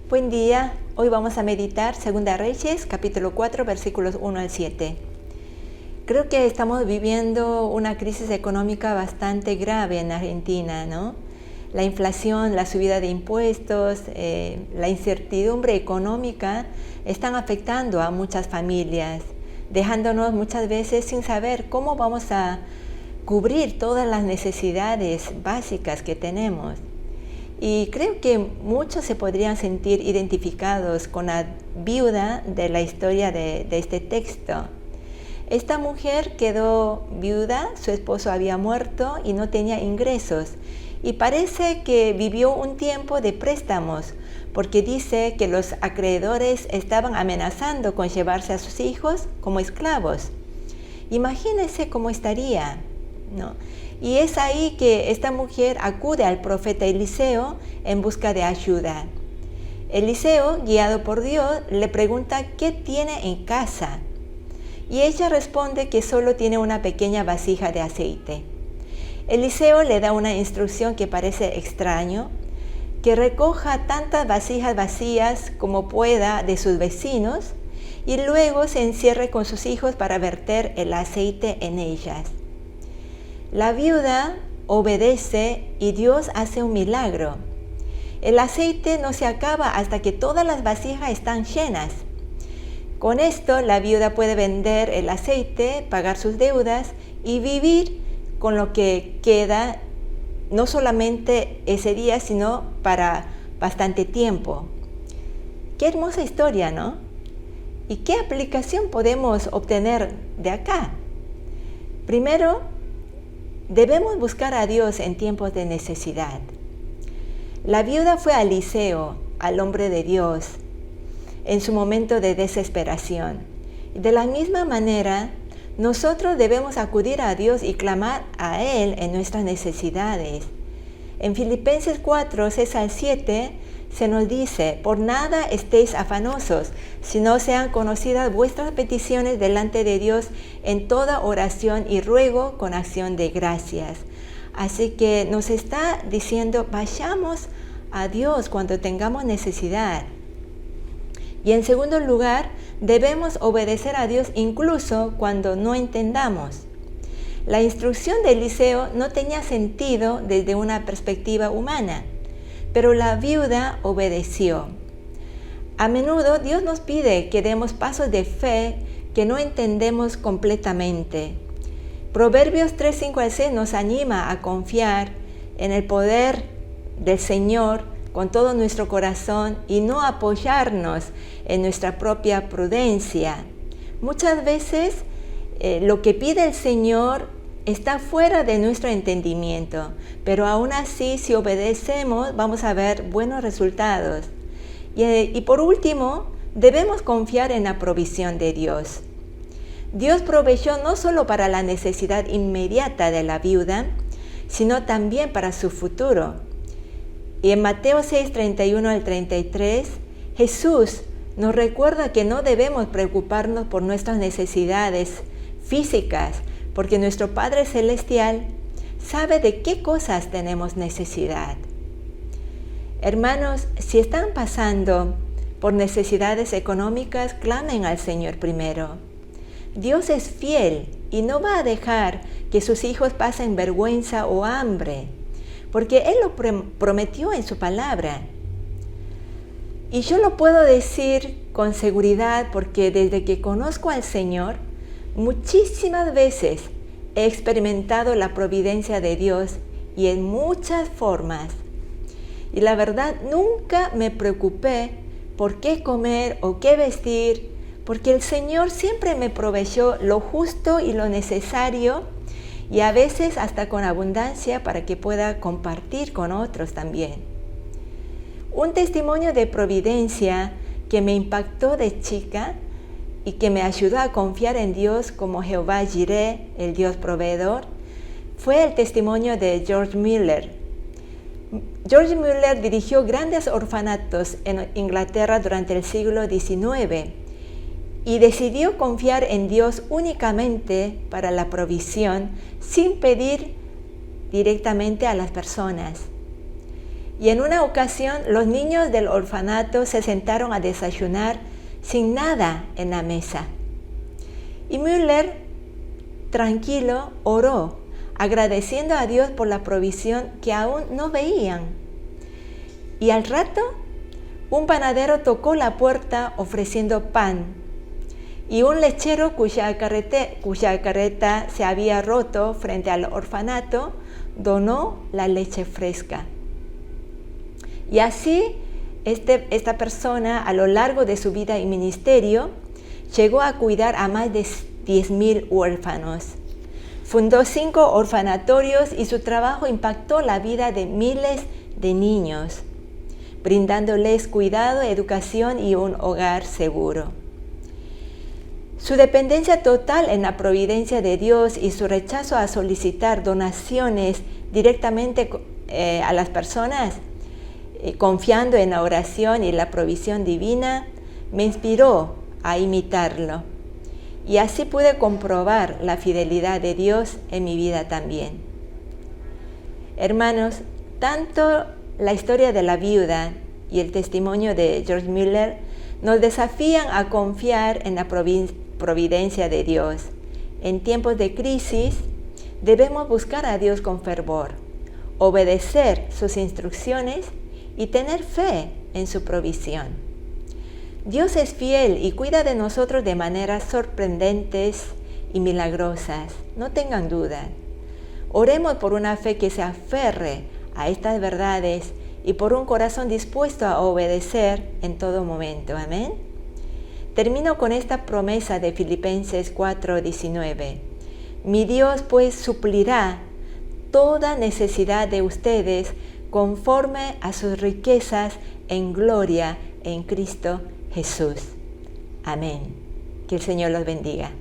Buen día, hoy vamos a meditar 2 Reyes, capítulo 4, versículos 1 al 7. Creo que estamos viviendo una crisis económica bastante grave en Argentina, ¿no? La inflación, la subida de impuestos, la incertidumbre económica están afectando a muchas familias, dejándonos muchas veces sin saber cómo vamos a cubrir todas las necesidades básicas que tenemos. Y creo que muchos se podrían sentir identificados con la viuda de la historia de este texto. Esta mujer quedó viuda, su esposo había muerto y no tenía ingresos. Y parece que vivió un tiempo de préstamos, porque dice que los acreedores estaban amenazando con llevarse a sus hijos como esclavos. Imagínense cómo estaría, ¿no? Y es ahí que esta mujer acude al profeta Eliseo en busca de ayuda. Eliseo, guiado por Dios, le pregunta qué tiene en casa. Y ella responde que solo tiene una pequeña vasija de aceite. Eliseo le da una instrucción que parece extraño, que recoja tantas vasijas vacías como pueda de sus vecinos y luego se encierre con sus hijos para verter el aceite en ellas. La viuda obedece y Dios hace un milagro. El aceite no se acaba hasta que todas las vasijas están llenas. Con esto, la viuda puede vender el aceite, pagar sus deudas y vivir con lo que queda, no solamente ese día, sino para bastante tiempo. Qué hermosa historia, ¿no? ¿Y qué aplicación podemos obtener de acá? Primero, debemos buscar a Dios en tiempos de necesidad. La viuda fue a Eliseo, al hombre de Dios, en su momento de desesperación. De la misma manera, nosotros debemos acudir a Dios y clamar a Él en nuestras necesidades. En Filipenses 4, 6 al 7, se nos dice: por nada estéis afanosos, sino sean conocidas vuestras peticiones delante de Dios en toda oración y ruego con acción de gracias. Así que nos está diciendo, vayamos a Dios cuando tengamos necesidad. Y en segundo lugar, debemos obedecer a Dios incluso cuando no entendamos. La instrucción de Eliseo no tenía sentido desde una perspectiva humana, pero la viuda obedeció. A menudo Dios nos pide que demos pasos de fe que no entendemos completamente. Proverbios 3, 5 al 6 nos anima a confiar en el poder del Señor con todo nuestro corazón y no apoyarnos en nuestra propia prudencia. Muchas veces lo que pide el Señor está fuera de nuestro entendimiento, pero aún así, si obedecemos, vamos a ver buenos resultados. Y por último, debemos confiar en la provisión de Dios. Dios proveyó no solo para la necesidad inmediata de la viuda, sino también para su futuro. Y en Mateo 6, 31 al 33, Jesús nos recuerda que no debemos preocuparnos por nuestras necesidades físicas, porque nuestro Padre Celestial sabe de qué cosas tenemos necesidad. Hermanos, si están pasando por necesidades económicas, clamen al Señor primero. Dios es fiel y no va a dejar que sus hijos pasen vergüenza o hambre, porque Él lo prometió en su palabra. Y yo lo puedo decir con seguridad porque desde que conozco al Señor, muchísimas veces he experimentado la providencia de Dios y en muchas formas. Y la verdad, nunca me preocupé por qué comer o qué vestir, porque el Señor siempre me proveyó lo justo y lo necesario, y a veces hasta con abundancia para que pueda compartir con otros también. Un testimonio de providencia que me impactó de chica y que me ayudó a confiar en Dios como Jehová Jireh, el Dios proveedor, fue el testimonio de George Mueller. George Mueller dirigió grandes orfanatos en Inglaterra durante el siglo XIX y decidió confiar en Dios únicamente para la provisión sin pedir directamente a las personas. Y en una ocasión los niños del orfanato se sentaron a desayunar sin nada en la mesa. Y Müller, tranquilo, oró, agradeciendo a Dios por la provisión que aún no veían. Y al rato, un panadero tocó la puerta ofreciendo pan. Y un lechero cuya carreta se había roto frente al orfanato donó la leche fresca. Y así, esta persona, a lo largo de su vida y ministerio, llegó a cuidar a más de 10.000 huérfanos. Fundó 5 orfanatorios y su trabajo impactó la vida de miles de niños, brindándoles cuidado, educación y un hogar seguro. Su dependencia total en la providencia de Dios y su rechazo a solicitar donaciones directamente a las personas, confiando en la oración y la provisión divina, me inspiró a imitarlo. Y así pude comprobar la fidelidad de Dios en mi vida también. Hermanos, tanto la historia de la viuda y el testimonio de George Müller nos desafían a confiar en la providencia de Dios. En tiempos de crisis, debemos buscar a Dios con fervor, obedecer sus instrucciones y tener fe en su provisión. Dios es fiel y cuida de nosotros de maneras sorprendentes y milagrosas. No tengan duda. Oremos por una fe que se aferre a estas verdades y por un corazón dispuesto a obedecer en todo momento. Amén. Termino con esta promesa de Filipenses 4:19. Mi Dios pues suplirá toda necesidad de ustedes conforme a sus riquezas en gloria en Cristo Jesús. Amén. Que el Señor los bendiga.